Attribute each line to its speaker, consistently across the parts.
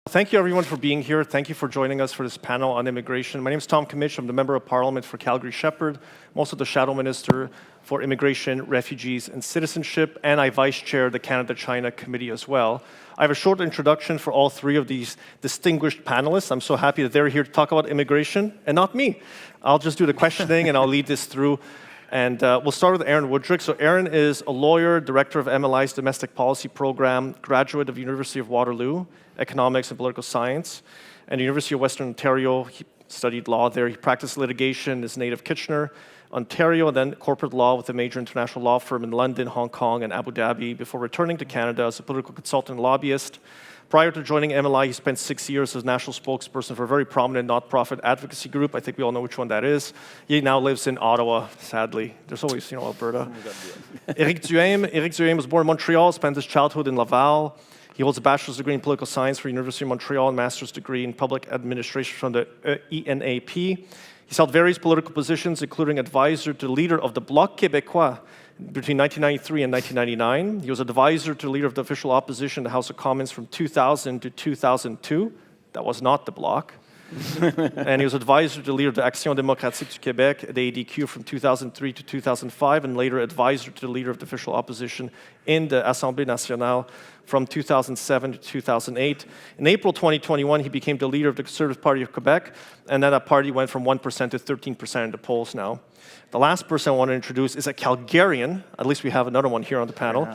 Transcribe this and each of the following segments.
Speaker 1: Thank you, everyone, for being here. Thank you for joining us for this panel on immigration. My name is Tom Comich. I'm the Member of Parliament for Calgary-Shepherd. I'm also the Shadow Minister for Immigration, Refugees, and Citizenship, and I vice-chair the Canada-China Committee as well. I have a short introduction for all three of these distinguished panelists. I'm so happy that they're here to talk about immigration, and not me. I'll just do the questioning, and I'll lead this through. And we'll start with Aaron Woodrick. So Aaron is a lawyer, director of MLI's Domestic Policy Program, graduate of the University of Waterloo, Economics and Political Science, and the University of Western Ontario. He studied law there. He practiced litigation in his native Kitchener, Ontario, and then corporate law with a major international law firm in London, Hong Kong, and Abu Dhabi before returning to Canada as a political consultant and lobbyist. Prior to joining MLI, he spent 6 years as national spokesperson for a very prominent not-profit advocacy group. I think we all know which one that is. He now lives in Ottawa, sadly. There's always, Alberta. Éric Duhaime was born in Montreal, spent his childhood in Laval. He holds a bachelor's degree in political science from the University of Montreal and master's degree in public administration from the ENAP. He's held various political positions, including advisor to the leader of the Bloc Québécois between 1993 and 1999. He was advisor to the leader of the official opposition in the House of Commons from 2000 to 2002. That was not the Bloc. And he was advisor to the leader of the Action démocratique du Québec, the ADQ, from 2003 to 2005, and later advisor to the leader of the official opposition in the Assemblée nationale from 2007 to 2008. In April 2021, he became the leader of the Conservative Party of Quebec, and then that party went from 1% to 13% in the polls now. The last person I want to introduce is a Calgarian. At least we have another one here on the panel.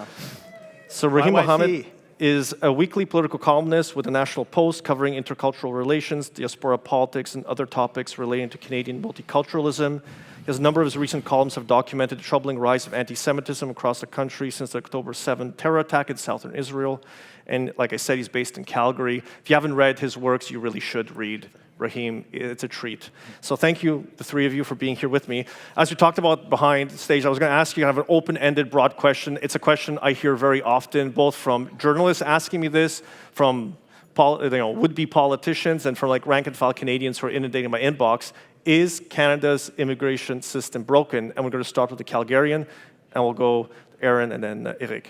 Speaker 1: So Rahim Mohammed is a weekly political columnist with the National Post covering intercultural relations, diaspora politics, and other topics relating to Canadian multiculturalism. A number of his recent columns have documented the troubling rise of anti-Semitism across the country since the October 7 terror attack in southern Israel. And like I said, he's based in Calgary. If you haven't read his works, you really should read Rahim. It's a treat. So thank you, the three of you, for being here with me. As we talked about behind stage, I was going to ask you kind of an open-ended, broad question. It's a question I hear very often, both from journalists asking me this, from would-be politicians, and from like rank-and-file Canadians who are inundating my inbox. Is Canada's immigration system broken? And we're going to start with the Calgarian, and we'll go Aaron and then Éric.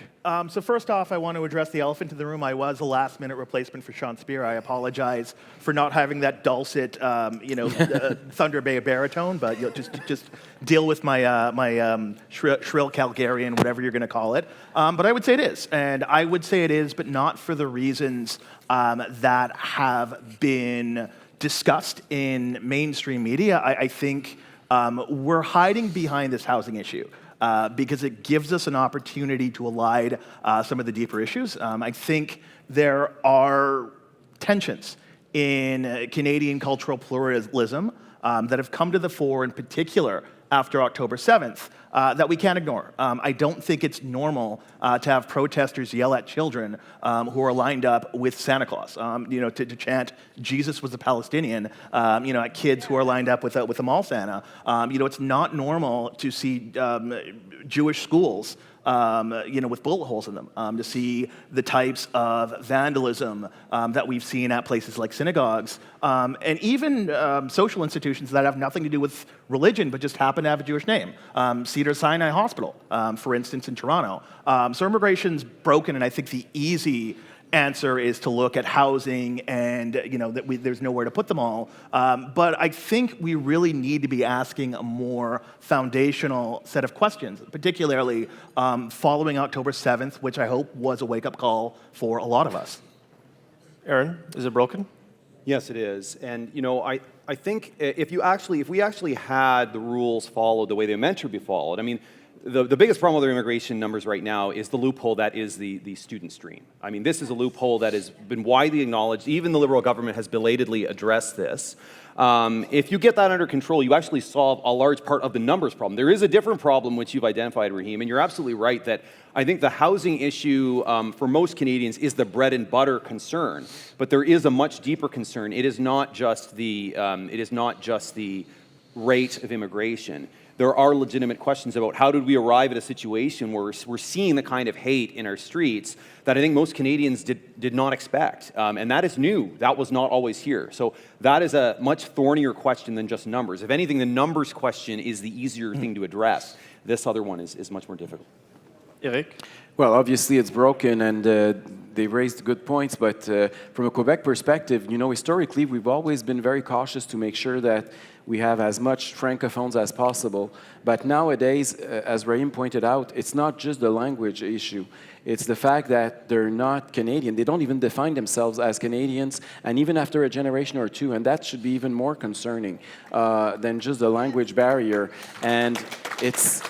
Speaker 2: So first off, I want to address the elephant in the room. I was a last-minute replacement for Sean Speer. I apologize for not having that dulcet, Thunder Bay baritone, but just deal with my shrill Calgarian, whatever you're going to call it. But I would say it is, and I would say it is, but not for the reasons that have been discussed in mainstream media. I think we're hiding behind this housing issue. Because it gives us an opportunity to elide some of the deeper issues. I think there are tensions in Canadian cultural pluralism that have come to the fore, in particular after October 7th, that we can't ignore. I don't think it's normal to have protesters yell at children who are lined up with Santa Claus, to chant "Jesus was a Palestinian," at kids who are lined up with a mall Santa. It's not normal to see Jewish schools with bullet holes in them, to see the types of vandalism that we've seen at places like synagogues, and even social institutions that have nothing to do with religion but just happen to have a Jewish name. Cedar Sinai Hospital, for instance, in Toronto. So immigration's broken, and I think the easy answer is to look at housing and there's nowhere to put them all. But I think we really need to be asking a more foundational set of questions, particularly following October 7th, which I hope was a wake-up call for a lot of us.
Speaker 1: Aaron, is it broken?
Speaker 3: Yes, it is. And I think if we actually had the rules followed the way they're meant to be followed, I mean, the biggest problem with our immigration numbers right now is the loophole that is the student stream. I mean, this is a loophole that has been widely acknowledged. Even the Liberal government has belatedly addressed this. If you get that under control, you actually solve a large part of the numbers problem. There is a different problem which you've identified, Rahim, and you're absolutely right that I think the housing issue for most Canadians is the bread and butter concern. But there is a much deeper concern. It is not just the rate of immigration. There are legitimate questions about how did we arrive at a situation where we're seeing the kind of hate in our streets that I think most Canadians did not expect. And that is new. That was not always here. So that is a much thornier question than just numbers. If anything, the numbers question is the easier thing to address. This other one is much more difficult.
Speaker 1: Eric?
Speaker 4: Well, obviously it's broken, and they raised good points, but from a Quebec perspective, historically we've always been very cautious to make sure that we have as much francophones as possible. But nowadays, as Rahim pointed out, it's not just the language issue. It's the fact that they're not Canadian. They don't even define themselves as Canadians, and even after a generation or two, and that should be even more concerning than just the language barrier. And it's,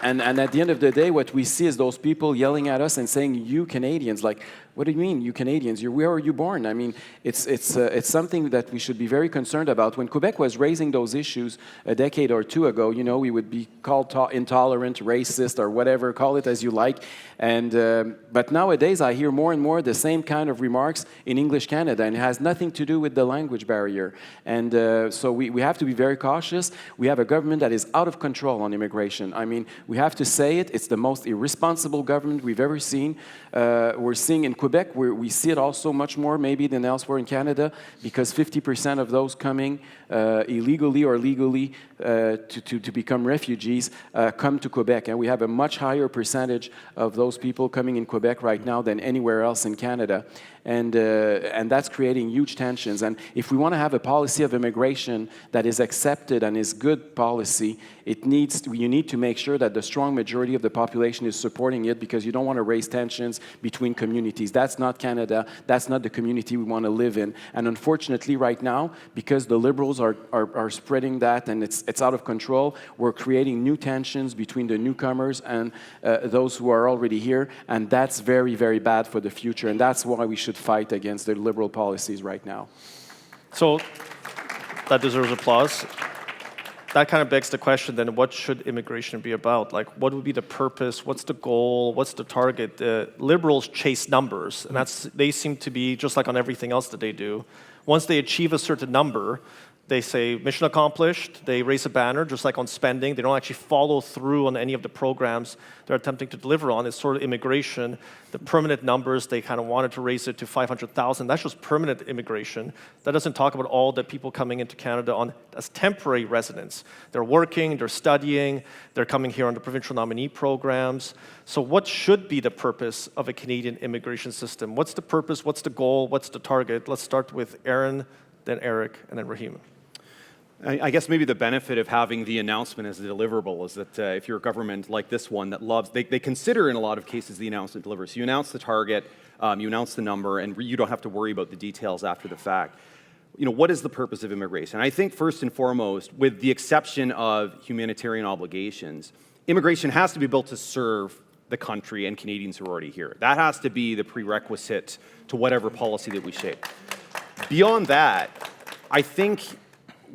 Speaker 4: and at the end of the day, what we see is those people yelling at us and saying, "You Canadians," like, what do you mean, you Canadians? Where are you born? I mean, it's something that we should be very concerned about. When Quebec was raising those issues a decade or two ago, we would be called intolerant, racist, or whatever, call it as you like. And but nowadays, I hear more and more the same kind of remarks in English Canada, and it has nothing to do with the language barrier. And so we have to be very cautious. We have a government that is out of control on immigration. I mean, we have to say it. It's the most irresponsible government we've ever seen. We're seeing in Quebec, we see it also much more maybe than elsewhere in Canada, because 50% of those coming illegally or legally to become refugees come to Quebec. And we have a much higher percentage of those people coming in Quebec right now than anywhere else in Canada. And that's creating huge tensions. And if we want to have a policy of immigration that is accepted and is good policy, you need to make sure that the strong majority of the population is supporting it, because you don't want to raise tensions between communities. That's not Canada. That's not the community we want to live in. And unfortunately, right now, because the Liberals are spreading that and it's out of control, we're creating new tensions between the newcomers and those who are already here. And that's very, very bad for the future. And that's why we should fight against the Liberal policies right now.
Speaker 1: So that deserves applause. That kind of begs the question then, what should immigration be about? Like, what would be the purpose? What's the goal? What's the target? The Liberals chase numbers, and they seem to be, just like on everything else that they do, once they achieve a certain number, they say, mission accomplished, they raise a banner, just like on spending. They don't actually follow through on any of the programs they're attempting to deliver on. It's sort of immigration. The permanent numbers, they kind of wanted to raise it to 500,000. That's just permanent immigration. That doesn't talk about all the people coming into Canada as temporary residents. They're working, they're studying, they're coming here on the provincial nominee programs. So what should be the purpose of a Canadian immigration system? What's the purpose? What's the goal? What's the target? Let's start with Aaron, then Eric, and then Rahim.
Speaker 3: I guess maybe the benefit of having the announcement as a deliverable is that if you're a government like this one that loves, they consider in a lot of cases the announcement delivers. So you announce the target, you announce the number, and you don't have to worry about the details after the fact. What is the purpose of immigration? I think first and foremost, with the exception of humanitarian obligations, immigration has to be built to serve the country and Canadians who are already here. That has to be the prerequisite to whatever policy that we shape. Beyond that, I think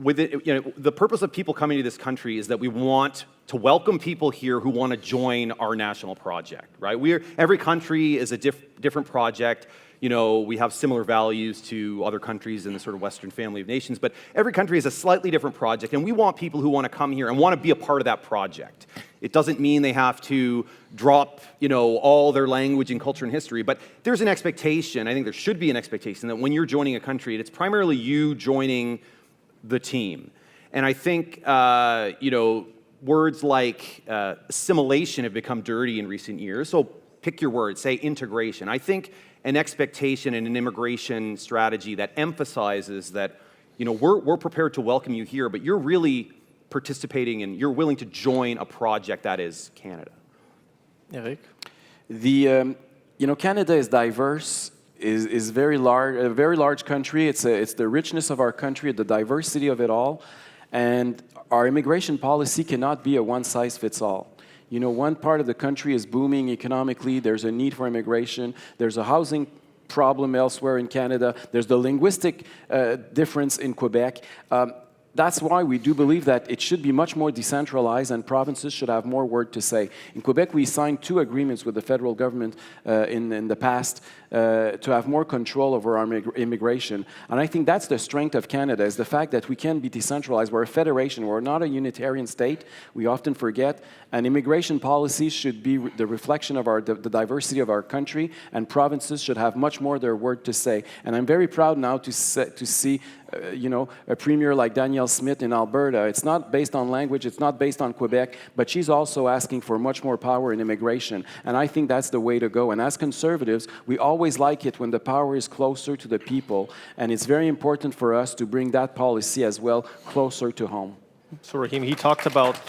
Speaker 3: the purpose of people coming to this country is that we want to welcome people here who want to join our national project, right? Every country is a different project. We have similar values to other countries in the sort of Western family of nations, but every country is a slightly different project, and we want people who want to come here and want to be a part of that project. It doesn't mean they have to drop, all their language and culture and history, but there's an expectation, I think there should be an expectation, that when you're joining a country, it's primarily you joining the team. And I think, words like assimilation have become dirty in recent years, so pick your words, say integration. I think an expectation and an immigration strategy that emphasizes that, we're prepared to welcome you here, but you're really participating and you're willing to join a project that is Canada.
Speaker 1: Eric?
Speaker 4: Canada is diverse, is very large, a very large country. It's the richness of our country, the diversity of it all, and our immigration policy cannot be a one-size-fits-all. One part of the country is booming economically. There's a need for immigration. There's a housing problem elsewhere in Canada. There's the linguistic difference in Quebec. That's why we do believe that it should be much more decentralized and provinces should have more word to say. In Quebec, we signed 2 agreements with the federal government in the past to have more control over our immigration. And I think that's the strength of Canada, is the fact that we can be decentralized. We're a federation. We're not a unitarian state. We often forget. And immigration policy should be the reflection of the diversity of our country, and provinces should have much more their word to say. And I'm very proud now to see a premier like Danielle Smith in Alberta. It's not based on language, it's not based on Quebec, but she's also asking for much more power in immigration. And I think that's the way to go. And as conservatives, we always like it when the power is closer to the people. And it's very important for us to bring that policy as well closer to home.
Speaker 1: So Rahim, he talked about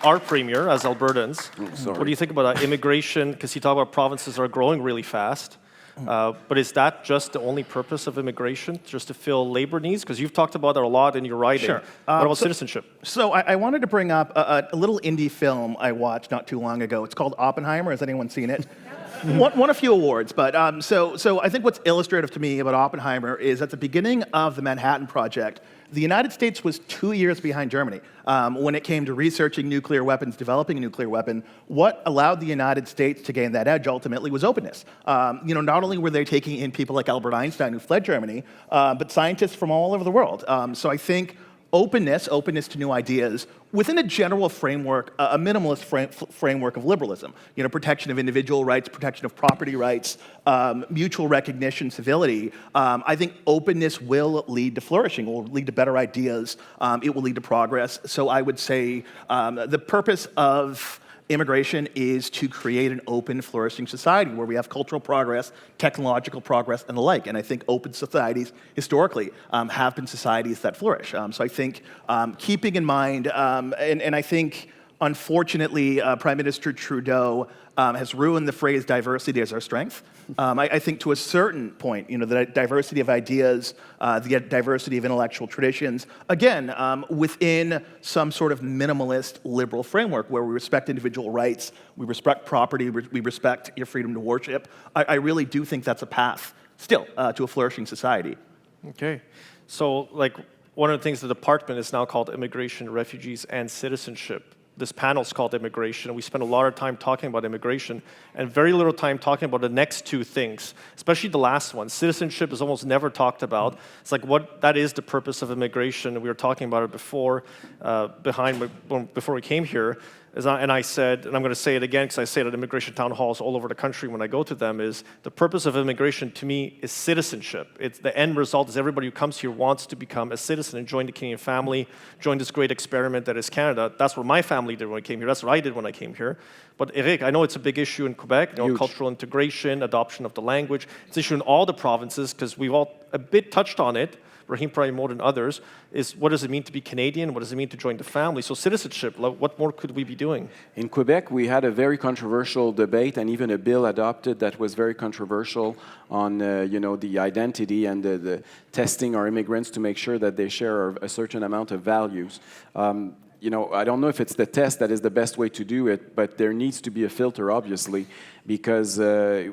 Speaker 1: our premier as Albertans. What do you think about that immigration? Because he talked about provinces that are growing really fast. But is that just the only purpose of immigration, just to fill labor needs? Because you've talked about that a lot in your writing.
Speaker 2: Sure.
Speaker 1: What about citizenship?
Speaker 2: So I wanted to bring up a little indie film I watched not too long ago. It's called Oppenheimer. Has anyone seen it? Won a few awards, but so I think what's illustrative to me about Oppenheimer is at the beginning of the Manhattan Project, the United States was 2 years behind Germany when it came to researching nuclear weapons, developing a nuclear weapon. What allowed the United States to gain that edge ultimately was openness. Not only were they taking in people like Albert Einstein who fled Germany, but scientists from all over the world. So I think openness to new ideas within a general framework, a minimalist framework of liberalism. Protection of individual rights, protection of property rights, mutual recognition, civility. I think openness will lead to flourishing, will lead to better ideas, it will lead to progress. So I would say the purpose of immigration is to create an open, flourishing society where we have cultural progress, technological progress, and the like. And I think open societies, historically, have been societies that flourish. So I think keeping in mind, and I think, unfortunately, Prime Minister Trudeau has ruined the phrase diversity as our strength. I think to a certain point, the diversity of ideas, the diversity of intellectual traditions, again, within some sort of minimalist liberal framework where we respect individual rights, we respect property, we respect your freedom to worship. I really do think that's a path still to a flourishing society.
Speaker 1: Okay. So, one of the things the department is now called Immigration, Refugees, and Citizenship. This panel is called Immigration. We spend a lot of time talking about immigration and very little time talking about the next two things, especially the last one. Citizenship is almost never talked about. It's that is the purpose of immigration. We were talking about it before, before we came here. And I said, and I'm going to say it again because I say it at immigration town halls all over the country when I go to them, is the purpose of immigration to me is citizenship. It's the end result is everybody who comes here wants to become a citizen and join the Canadian family, join this great experiment that is Canada. That's what my family did when I came here. That's what I did when I came here. But Eric, I know it's a big issue in Quebec, cultural integration, adoption of the language. It's an issue in all the provinces because we've all a bit touched on it. Rahim probably more than others, is what does it mean to be Canadian? What does it mean to join the family? So citizenship, what more could we be doing?
Speaker 4: In Quebec, we had a very controversial debate and even a bill adopted that was very controversial on the identity and the testing our immigrants to make sure that they share a certain amount of values. I don't know if it's the test that is the best way to do it, but there needs to be a filter, obviously, because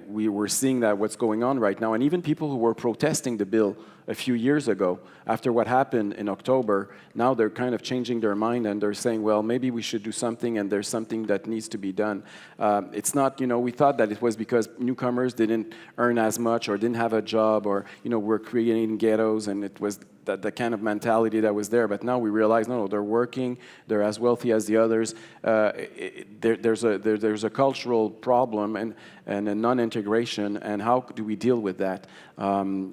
Speaker 4: we were seeing that what's going on right now. And even people who were protesting the bill a few years ago, after what happened in October, now they're kind of changing their mind and they're saying, well, maybe we should do something and there's something that needs to be done. It's not, we thought that it was because newcomers didn't earn as much or didn't have a job or, we're creating ghettos and it was the kind of mentality that was there. But now we realize, no, they're working, they're as wealthy as the others. There's a cultural problem and a non-integration, and how do we deal with that? While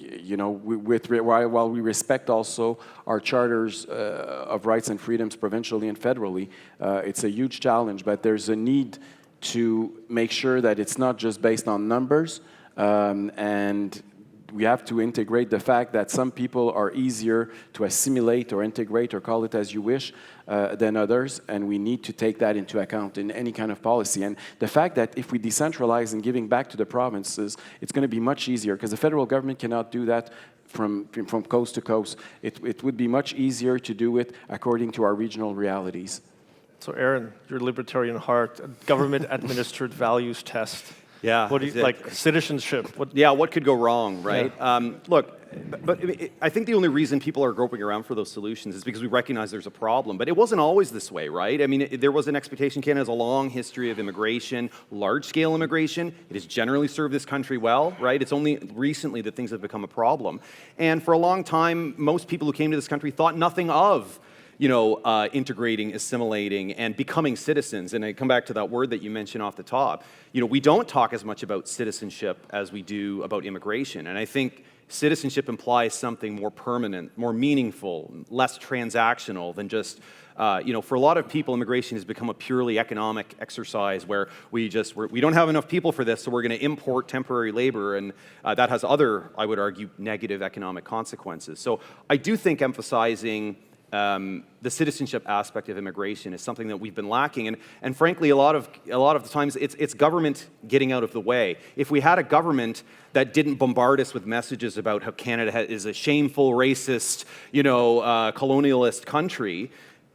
Speaker 4: we respect also our charters of rights and freedoms provincially and federally, it's a huge challenge, but there's a need to make sure that it's not just based on numbers, and we have to integrate the fact that some people are easier to assimilate or integrate or call it as you wish than others, and we need to take that into account in any kind of policy. And the fact that if we decentralize and giving back to the provinces, it's going to be much easier because the federal government cannot do that from coast to coast. It would be much easier to do it according to our regional realities.
Speaker 1: So Aaron, your libertarian heart, government-administered values test.
Speaker 3: Yeah.
Speaker 1: What do you, citizenship?
Speaker 3: What could go wrong, right?
Speaker 1: Yeah.
Speaker 3: Look, But I think the only reason people are groping around for those solutions is because we recognize there's a problem. But it wasn't always this way, right? I mean, there was an expectation. Canada has a long history of immigration, large-scale immigration. It has generally served this country well, right? It's only recently that things have become a problem. And for a long time, most people who came to this country thought nothing of integrating, assimilating, and becoming citizens. And I come back to that word that you mentioned off the top. We don't talk as much about citizenship as we do about immigration. And I think citizenship implies something more permanent, more meaningful, less transactional than just, for a lot of people, immigration has become a purely economic exercise where we don't have enough people for this, so we're going to import temporary labor, and that has other, I would argue, negative economic consequences. So I do think emphasizing the citizenship aspect of immigration is something that we've been lacking, and frankly, a lot of the times it's government getting out of the way. If we had a government that didn't bombard us with messages about how Canada is a shameful, racist, colonialist country,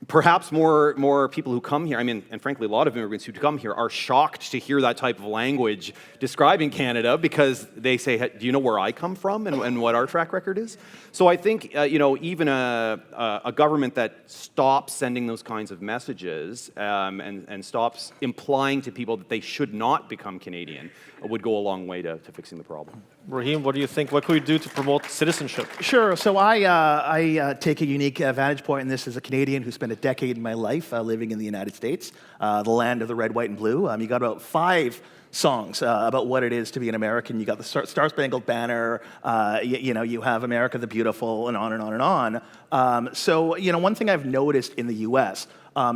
Speaker 3: perhaps more people who come here, and frankly, a lot of immigrants who come here are shocked to hear that type of language describing Canada because they say, do you know where I come from and what our track record is? So I think, even a government that stops sending those kinds of messages and stops implying to people that they should not become Canadian would go a long way to fixing the problem.
Speaker 1: Raheem, what do you think? What can we do to promote citizenship?
Speaker 2: Sure. So I take a unique vantage point in this as a Canadian who spent a decade in my life living in the United States, the land of the red, white, and blue. You got about 5 songs about what it is to be an American. You got the Star-Spangled Banner, you have America the Beautiful, and on and on and on. So one thing I've noticed in the U.S.,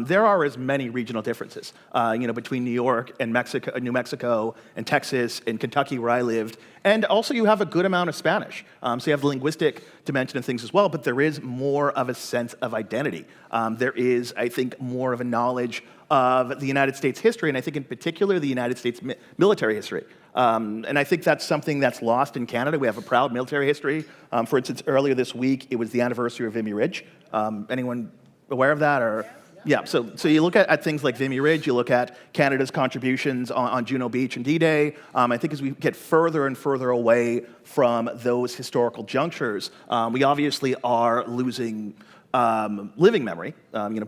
Speaker 2: there are as many regional differences, between New York and Mexico, New Mexico and Texas and Kentucky, where I lived. And also you have a good amount of Spanish. So you have the linguistic dimension of things as well, but there is more of a sense of identity. There is, I think, more of a knowledge of the United States history, and I think in particular the United States military history. And I think that's something that's lost in Canada. We have a proud military history. For instance, earlier this week, it was the anniversary of Vimy Ridge. Anyone aware of that? Or? Yeah, so you look at things like Vimy Ridge, you look at Canada's contributions on Juno Beach and D-Day. I think as we get further and further away from those historical junctures, we obviously are losing living memory,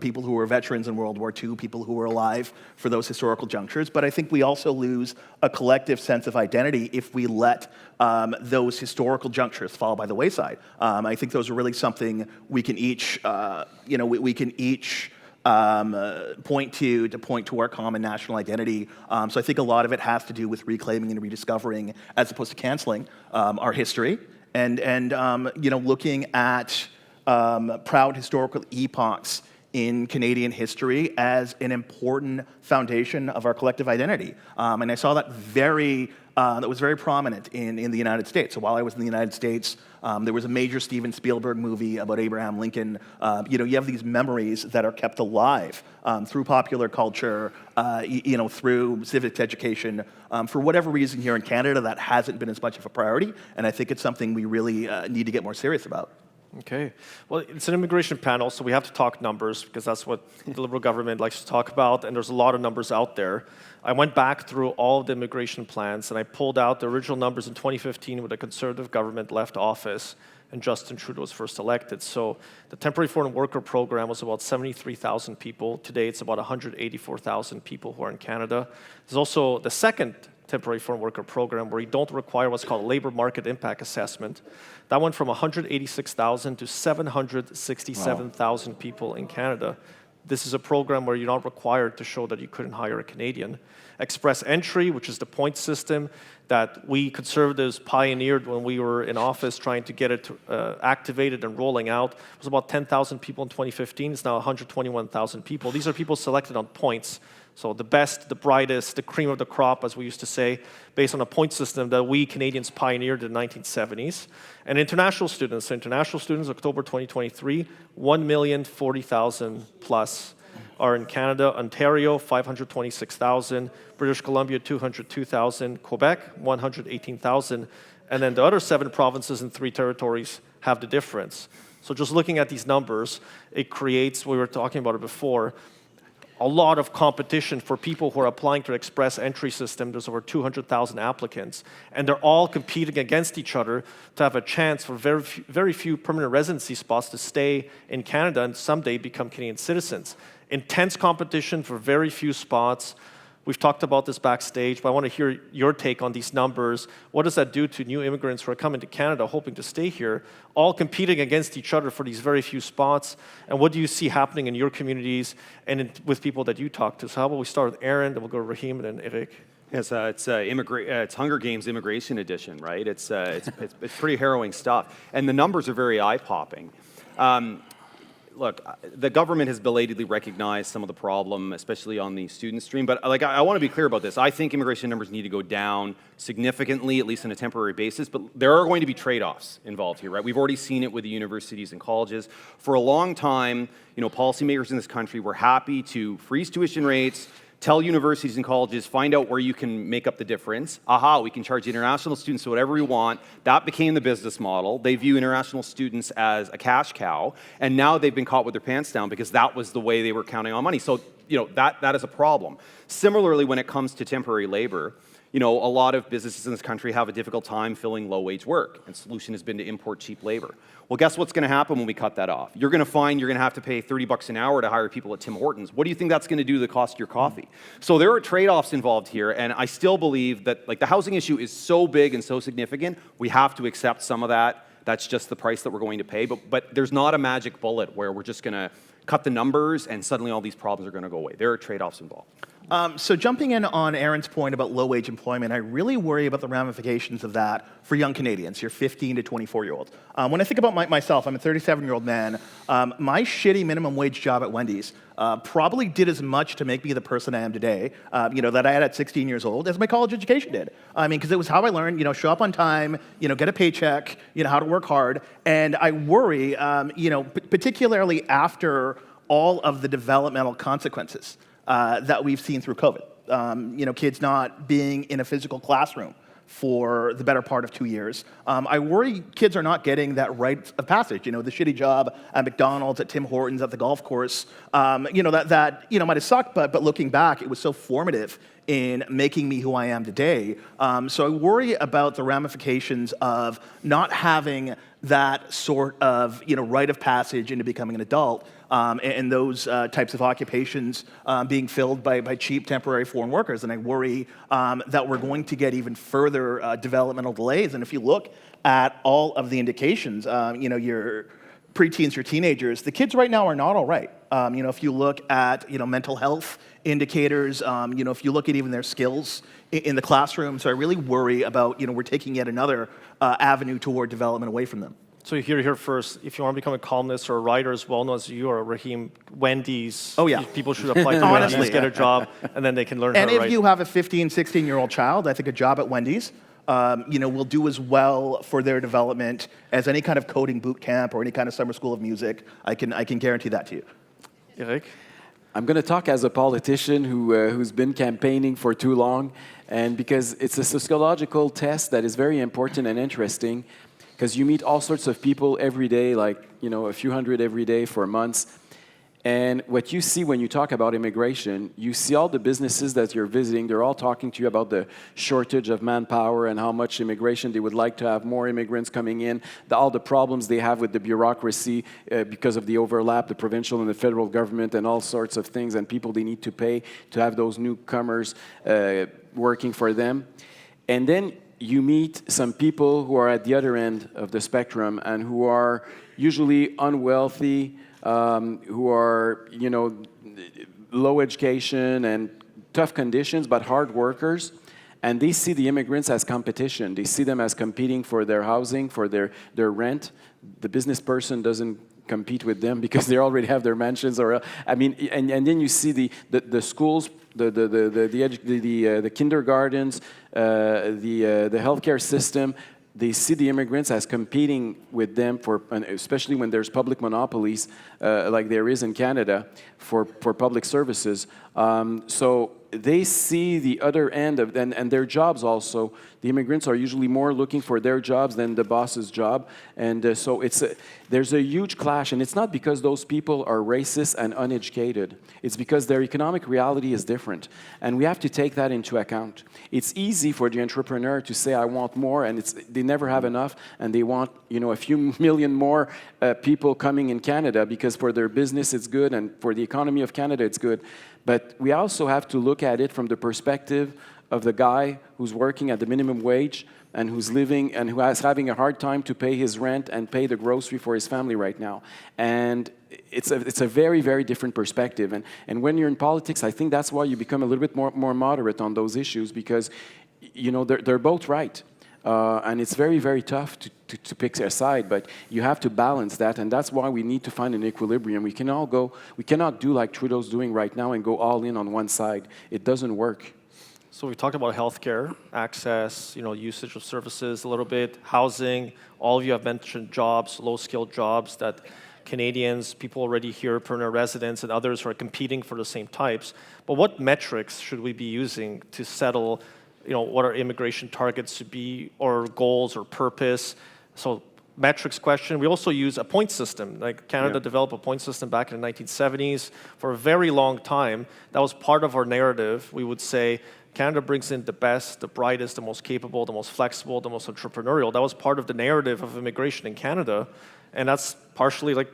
Speaker 2: people who were veterans in World War II, people who were alive for those historical junctures. But I think we also lose a collective sense of identity if we let those historical junctures fall by the wayside. I think those are really something we can each, point to our common national identity. So I think a lot of it has to do with reclaiming and rediscovering, as opposed to canceling, our history, and looking at proud historical epochs in Canadian history as an important foundation of our collective identity. And I saw that was very prominent in the United States. So while I was in the United States, there was a major Steven Spielberg movie about Abraham Lincoln. You have these memories that are kept alive through popular culture, through civics education. For whatever reason here in Canada, that hasn't been as much of a priority, and I think it's something we really need to get more serious about.
Speaker 1: Okay. Well, it's an immigration panel, so we have to talk numbers because that's what the Liberal government likes to talk about, and there's a lot of numbers out there. I went back through all of the immigration plans, and I pulled out the original numbers in 2015 when the Conservative government left office and Justin Trudeau was first elected. So the temporary foreign worker program was about 73,000 people. Today, it's about 184,000 people who are in Canada. There's also the second temporary foreign worker program where you don't require what's called a labor market impact assessment. That went from 186,000 to 767,000 people in Canada. This is a program where you're not required to show that you couldn't hire a Canadian. Express entry, which is the point system that we Conservatives pioneered when we were in office trying to get it activated and rolling out. It was about 10,000 people in 2015. It's now 121,000 people. These are people selected on points. So the best, the brightest, the cream of the crop, as we used to say, based on a point system that we Canadians pioneered in the 1970s. And international students, October 2023, 1,040,000 plus are in Canada. Ontario, 526,000. British Columbia, 202,000. Quebec, 118,000. And then the other 7 provinces and 3 territories have the difference. So just looking at these numbers, it creates, we were talking about it before, a lot of competition for people who are applying to the express entry system. There's over 200,000 applicants, and they're all competing against each other to have a chance for very few permanent residency spots to stay in Canada and someday become Canadian citizens. Intense competition for very few spots. We've talked about this backstage, but I want to hear your take on these numbers. What does that do to new immigrants who are coming to Canada hoping to stay here, all competing against each other for these very few spots? And what do you see happening in your communities and with people that you talk to? So how about we start with Aaron, then we'll go to Rahim, and then Eric.
Speaker 3: Yes, it's Hunger Games Immigration Edition, right? It's pretty harrowing stuff, and the numbers are very eye-popping. Look, the government has belatedly recognized some of the problem, especially on the student stream. But I want to be clear about this. I think immigration numbers need to go down significantly, at least on a temporary basis. But there are going to be trade-offs involved here, right? We've already seen it with the universities and colleges. For a long time, policymakers in this country were happy to freeze tuition rates, tell universities and colleges, find out where you can make up the difference. Aha, we can charge international students whatever we want. That became the business model. They view international students as a cash cow, and now they've been caught with their pants down because that was the way they were counting on money. So, that is a problem. Similarly, when it comes to temporary labor, a lot of businesses in this country have a difficult time filling low-wage work, and the solution has been to import cheap labor. Well, guess what's going to happen when we cut that off? You're going to find you're going to have to pay $30 an hour to hire people at Tim Hortons. What do you think that's going to do to the cost of your coffee? So there are trade-offs involved here, and I still believe that the housing issue is so big and so significant, we have to accept some of that. That's just the price that we're going to pay. But there's not a magic bullet where we're just going to cut the numbers and suddenly all these problems are going to go away. There are trade-offs involved.
Speaker 2: So jumping in on Aaron's point about low-wage employment, I really worry about the ramifications of that for young Canadians, your 15 to 24-year-olds. When I think about myself, I'm a 37-year-old man. My shitty minimum wage job at Wendy's probably did as much to make me the person I am today, that I had at 16 years old, as my college education did. I mean, because it was how I learned, show up on time, get a paycheck, how to work hard. And I worry, particularly after all of the developmental consequences that we've seen through COVID. Kids not being in a physical classroom for the better part of 2 years. I worry kids are not getting that rite of passage. The shitty job at McDonald's, at Tim Hortons, at the golf course. That might have sucked, but looking back, it was so formative in making me who I am today. So I worry about the ramifications of not having that sort of rite of passage into becoming an adult, and those types of occupations being filled by cheap temporary foreign workers. And I worry that we're going to get even further developmental delays. And if you look at all of the indications, your preteens, your teenagers, the kids right now are not all right. If you look at mental health indicators, if you look at even their skills in the classroom, so I really worry about we're taking yet another avenue toward development away from them.
Speaker 1: So you hear here first, if you want to become a columnist or a writer as well known as you or Rahim, Wendy's.
Speaker 2: Oh, yeah.
Speaker 1: People should apply to
Speaker 2: Honestly,
Speaker 1: Wendy's, get a job, and then they can learn how
Speaker 2: And
Speaker 1: to
Speaker 2: if
Speaker 1: write.
Speaker 2: you have a 15, 16-year-old child, I think a job at Wendy's will do as well for their development as any kind of coding boot camp or any kind of summer school of music. I can guarantee that to you.
Speaker 1: Eric?
Speaker 4: I'm going to talk as a politician who's been campaigning for too long, and because it's a sociological test that is very important and interesting, because you meet all sorts of people every day, like a few hundred every day for months. And what you see when you talk about immigration, you see all the businesses that you're visiting, they're all talking to you about the shortage of manpower and how much immigration they would like to have more immigrants coming in, all the problems they have with the bureaucracy because of the overlap, the provincial and the federal government and all sorts of things, and people they need to pay to have those newcomers working for them. And then you meet some people who are at the other end of the spectrum and who are usually unwealthy, who are, low education and tough conditions, but hard workers. And they see the immigrants as competition. They see them as competing for their housing, for their rent. The business person doesn't compete with them because they already have their mansions. And then you see the schools, the kindergartens, the healthcare system. They see the immigrants as competing with them especially when there's public monopolies like there is in Canada for public services. So they see the other end of, and their jobs also. The immigrants are usually more looking for their jobs than the boss's job. And so there's a huge clash. And it's not because those people are racist and uneducated. It's because their economic reality is different. And we have to take that into account. It's easy for the entrepreneur to say, I want more, and they never have enough, and they want a few million more people coming in Canada because for their business it's good, and for the economy of Canada it's good. But we also have to look at it from the perspective of the guy who's working at the minimum wage and who's living and who is having a hard time to pay his rent and pay the grocery for his family right now. And it's a very, very different perspective. And when you're in politics, I think that's why you become a little bit more moderate on those issues, because they're both right. And it's very, very tough to pick a side, but you have to balance that, and that's why we need to find an equilibrium. We cannot do like Trudeau's doing right now and go all in on one side. It doesn't work.
Speaker 1: So we talked about healthcare, access, usage of services a little bit, housing. All of you have mentioned jobs, low-skilled jobs that Canadians, people already here, permanent residents, and others who are competing for the same types. But what metrics should we be using to settle what our immigration targets should be, or goals, or purpose? So metrics question. We also use a point system. Like Canada developed a point system back in the 1970s. For a very long time, that was part of our narrative. We would say, Canada brings in the best, the brightest, the most capable, the most flexible, the most entrepreneurial. That was part of the narrative of immigration in Canada. And that's partially like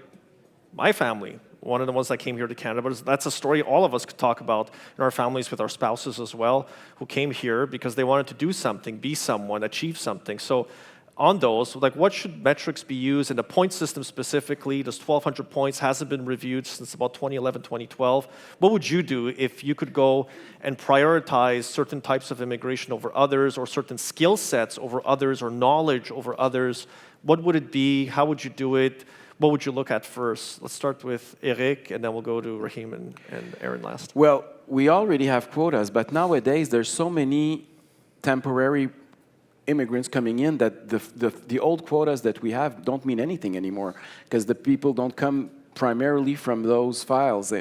Speaker 1: my family, one of the ones that came here to Canada. But that's a story all of us could talk about in our families with our spouses as well, who came here because they wanted to do something, be someone, achieve something. So on those, like, what should metrics be used? In the point system specifically, this 1,200 points hasn't been reviewed since about 2011, 2012. What would you do if you could go and prioritize certain types of immigration over others, or certain skill sets over others, or knowledge over others? What would it be? How would you do it? What would you look at first? Let's start with Eric, and then we'll go to Rahim and Aaron last.
Speaker 4: Well, we already have quotas, but nowadays there's so many temporary immigrants coming in that the old quotas that we have don't mean anything anymore, because the people don't come primarily from those files.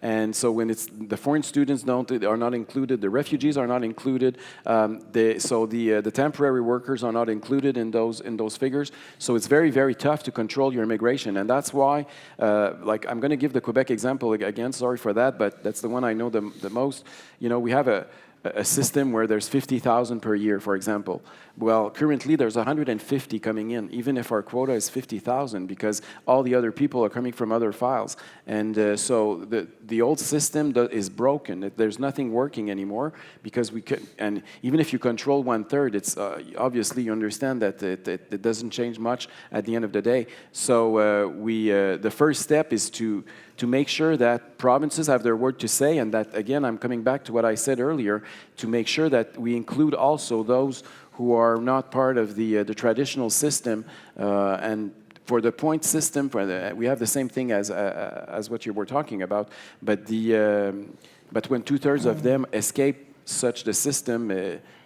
Speaker 4: And so when it's the foreign students are not included, the refugees are not included, the temporary workers are not included in those figures. So it's very, very tough to control your immigration. And that's why, I'm going to give the Quebec example again, sorry for that, but that's the one I know the most. We have a system where there's 50,000 per year, for example. Well, currently there's 150 coming in, even if our quota is 50,000, because all the other people are coming from other files. And so the old system is broken. There's nothing working anymore, because and even if you control 1/3, it's obviously you understand that it doesn't change much at the end of the day. So the first step is to make sure that provinces have their word to say, and that, again, I'm coming back to what I said earlier, to make sure that we include also those who are not part of the traditional system. And for the point system, we have the same thing as what you were talking about, but when 2/3 of them escape such the system,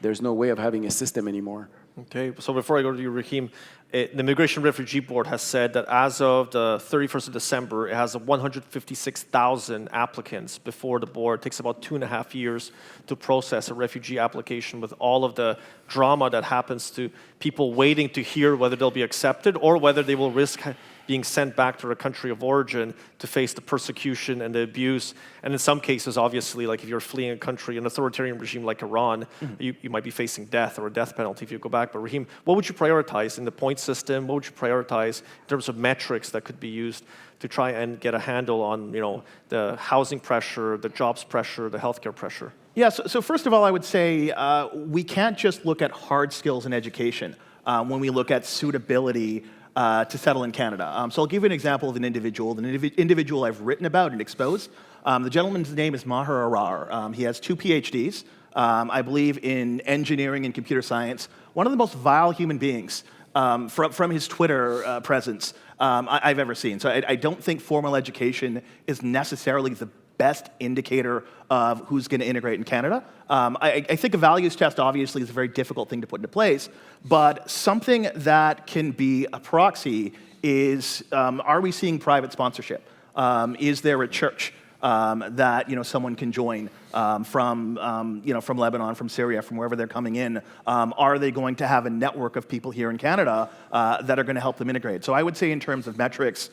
Speaker 4: there's no way of having a system anymore.
Speaker 1: Okay, so before I go to you, Rahim, the Immigration Refugee Board has said that as of the 31st of December, it has 156,000 applicants before the board. It takes about 2.5 years to process a refugee application, with all of the drama that happens to people waiting to hear whether they'll be accepted or whether they will risk being sent back to their country of origin to face the persecution and the abuse. And in some cases, obviously, like if you're fleeing a country, an authoritarian regime like Iran, you might be facing death or a death penalty if you go back. But Rahim, what would you prioritize in the point system? What would you prioritize in terms of metrics that could be used to try and get a handle on the housing pressure, the jobs pressure, the healthcare pressure?
Speaker 2: Yeah, so first of all, I would say we can't just look at hard skills in education when we look at suitability to settle in Canada. So I'll give you an example of an individual I've written about and exposed. The gentleman's name is Maher Arar. He has 2 PhDs, I believe in engineering and computer science. One of the most vile human beings from his Twitter presence I've ever seen. So I don't think formal education is necessarily the best indicator of who's going to integrate in Canada. I think a values test obviously is a very difficult thing to put into place, but something that can be a proxy is, are we seeing private sponsorship? Is there a church? that someone can join from Lebanon, from Syria, from wherever they're coming in? Are they going to have a network of people here in Canada that are going to help them integrate? So I would say in terms of metrics,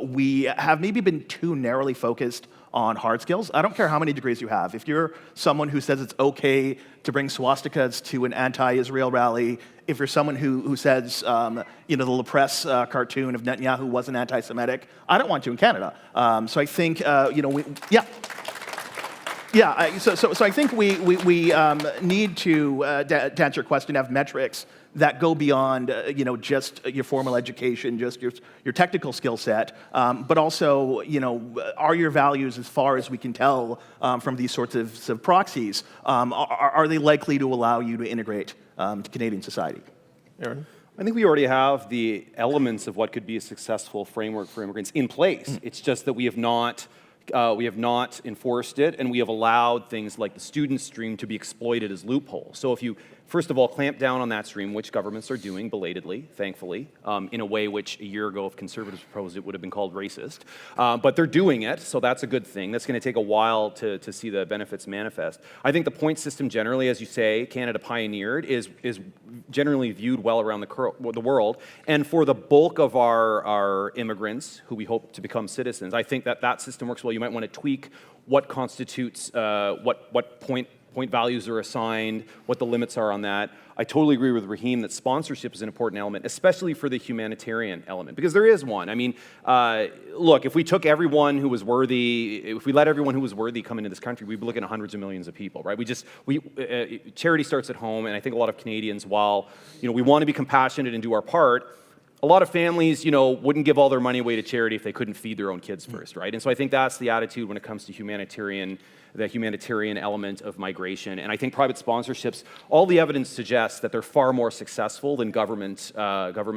Speaker 2: we have maybe been too narrowly focused on hard skills. I don't care how many degrees you have. If you're someone who says it's okay to bring swastikas to an anti-Israel rally, if you're someone who says, the La Presse cartoon of Netanyahu wasn't anti-Semitic, I don't want you in Canada. So I think, yeah. So I think we need to answer your question, have metrics that go beyond, just your formal education, just your technical skill set, but also, are your values, as far as we can tell from these sorts of proxies, are they likely to allow you to integrate to Canadian society?
Speaker 1: Aaron?
Speaker 3: I think we already have the elements of what could be a successful framework for immigrants in place. It's just that we have not enforced it, and we have allowed things like the student stream to be exploited as loopholes. So if you, first of all, clamp down on that stream, which governments are doing belatedly, thankfully, in a way which a year ago, if conservatives proposed it, would have been called racist. But they're doing it, so that's a good thing. That's going to take a while to see the benefits manifest. I think the point system generally, as you say, Canada pioneered, is generally viewed well around the world. And for the bulk of our immigrants, who we hope to become citizens, I think that system works well. You might want to tweak what constitutes, what point values are assigned, what the limits are on that. I totally agree with Rahim that sponsorship is an important element, especially for the humanitarian element, because there is one. I mean, look, if we took everyone who was worthy, if we let everyone who was worthy come into this country, we'd be looking at hundreds of millions of people, right? Charity starts at home, and I think a lot of Canadians, while we want to be compassionate and do our part, a lot of families, wouldn't give all their money away to charity if they couldn't feed their own kids first, right? And so I think that's the attitude when it comes to the humanitarian element of migration. And I think private sponsorships, all the evidence suggests that they're far more successful than government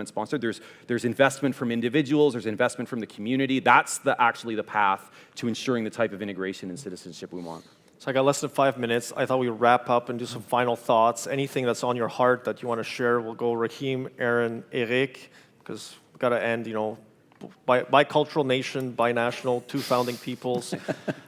Speaker 3: sponsored. There's investment from individuals, there's investment from the community. That's actually the path to ensuring the type of integration and citizenship we want.
Speaker 1: So I got less than 5 minutes. I thought we'd wrap up and do some final thoughts. Anything that's on your heart that you want to share, we'll go Rahim, Aaron, Eric, because we've got to end, bicultural nation, binational, two founding peoples,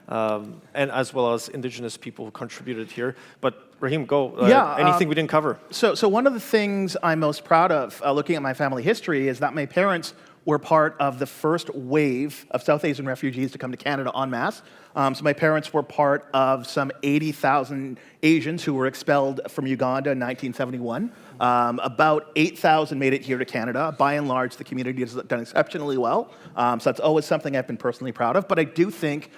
Speaker 1: and as well as Indigenous people who contributed here. But Rahim, go. Anything we didn't cover?
Speaker 2: So one of the things I'm most proud of, looking at my family history, is that my parents were part of the first wave of South Asian refugees to come to Canada en masse. So my parents were part of some 80,000 Asians who were expelled from Uganda in 1971. About 8,000 made it here to Canada. By and large, the community has done exceptionally well. So that's always something I've been personally proud of. But I do think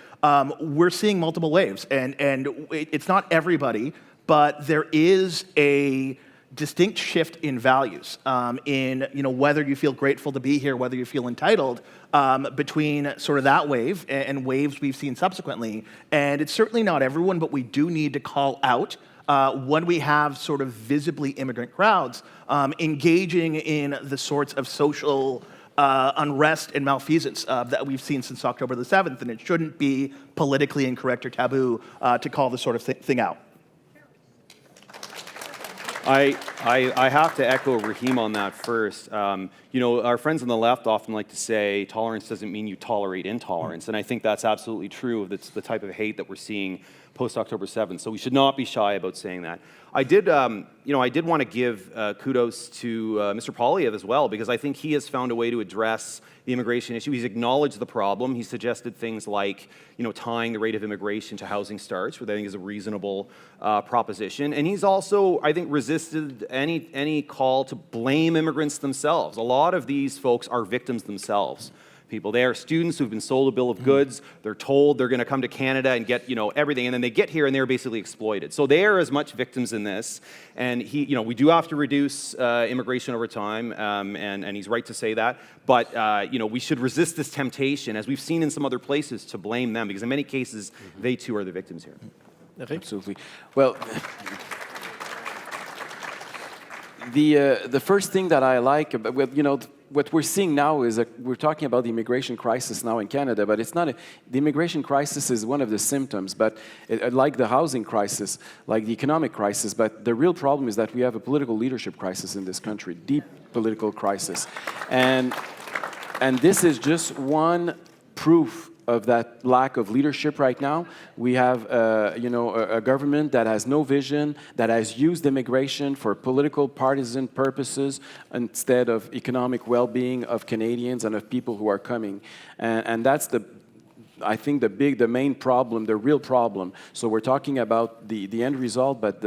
Speaker 2: we're seeing multiple waves. And it's not everybody, but there is a distinct shift in values, in whether you feel grateful to be here, whether you feel entitled, between sort of that wave and waves we've seen subsequently. And it's certainly not everyone, but we do need to call out when we have sort of visibly immigrant crowds engaging in the sorts of social unrest and malfeasance that we've seen since October the 7th, and it shouldn't be politically incorrect or taboo to call this sort of thing out.
Speaker 3: I have to echo Rahim on that first. Our friends on the left often like to say tolerance doesn't mean you tolerate intolerance, and I think that's absolutely true of the type of hate that we're seeing post-October 7th. So we should not be shy about saying that. I did want to give kudos to Mr. Poilievre as well, because I think he has found a way to address the immigration issue. He's acknowledged the problem. He suggested things like, tying the rate of immigration to housing starts, which I think is a reasonable proposition. And he's also, I think, resisted any call to blame immigrants themselves. A lot of these folks are victims themselves. They are students who've been sold a bill of goods. They're told they're going to come to Canada and get, everything, and then they get here and they're basically exploited. So they are as much victims in this. And we do have to reduce immigration over time, and he's right to say that. But we should resist this temptation, as we've seen in some other places, to blame them, because in many cases they too are the victims here.
Speaker 4: Absolutely. Well, the first thing that I like about what we're seeing now is we're talking about the immigration crisis now in Canada, but it's not the immigration crisis is one of the symptoms, but like the housing crisis, like the economic crisis, but the real problem is that we have a political leadership crisis in this country, deep political crisis. And this is just one proof of that lack of leadership right now. We have, a government that has no vision, that has used immigration for political, partisan purposes instead of economic well-being of Canadians and of people who are coming. And that's I think the main problem, the real problem. So we're talking about the end result, but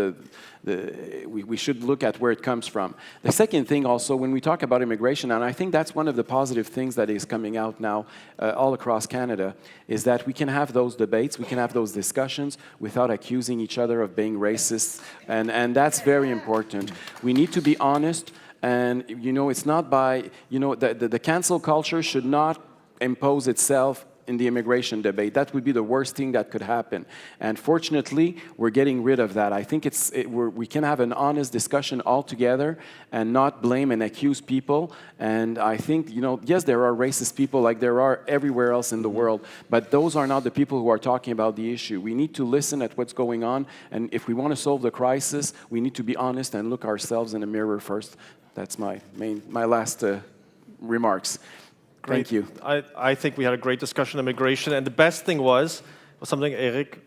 Speaker 4: we should look at where it comes from. The second thing also, when we talk about immigration, and I think that's one of the positive things that is coming out now all across Canada, is that we can have those debates, we can have those discussions without accusing each other of being racist, and that's very important. We need to be honest, and it's not by, the cancel culture should not impose itself in the immigration debate. That would be the worst thing that could happen. And fortunately, we're getting rid of that. I think we can have an honest discussion all together and not blame and accuse people. And I think, yes, there are racist people like there are everywhere else in the world, but those are not the people who are talking about the issue. We need to listen at what's going on, and if we want to solve the crisis, we need to be honest and look ourselves in the mirror first. That's my last remarks. Thank you.
Speaker 1: I think we had a great discussion on immigration, and the best thing was something, Eric,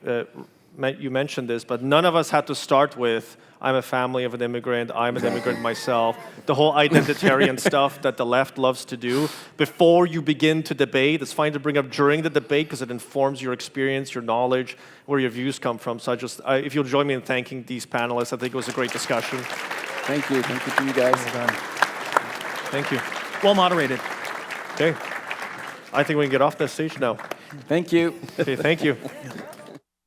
Speaker 1: you mentioned this, but none of us had to start with, I'm a family of an immigrant, I'm an immigrant myself, the whole identitarian stuff that the left loves to do. Before you begin to debate, it's fine to bring up during the debate because it informs your experience, your knowledge, where your views come from. So if you'll join me in thanking these panelists, I think it was a great discussion.
Speaker 4: Thank you. Thank you to you guys.
Speaker 2: Well done.
Speaker 1: Thank you.
Speaker 2: Well moderated.
Speaker 1: Okay. I think we can get off the stage now.
Speaker 4: Thank you.
Speaker 1: Okay, thank you.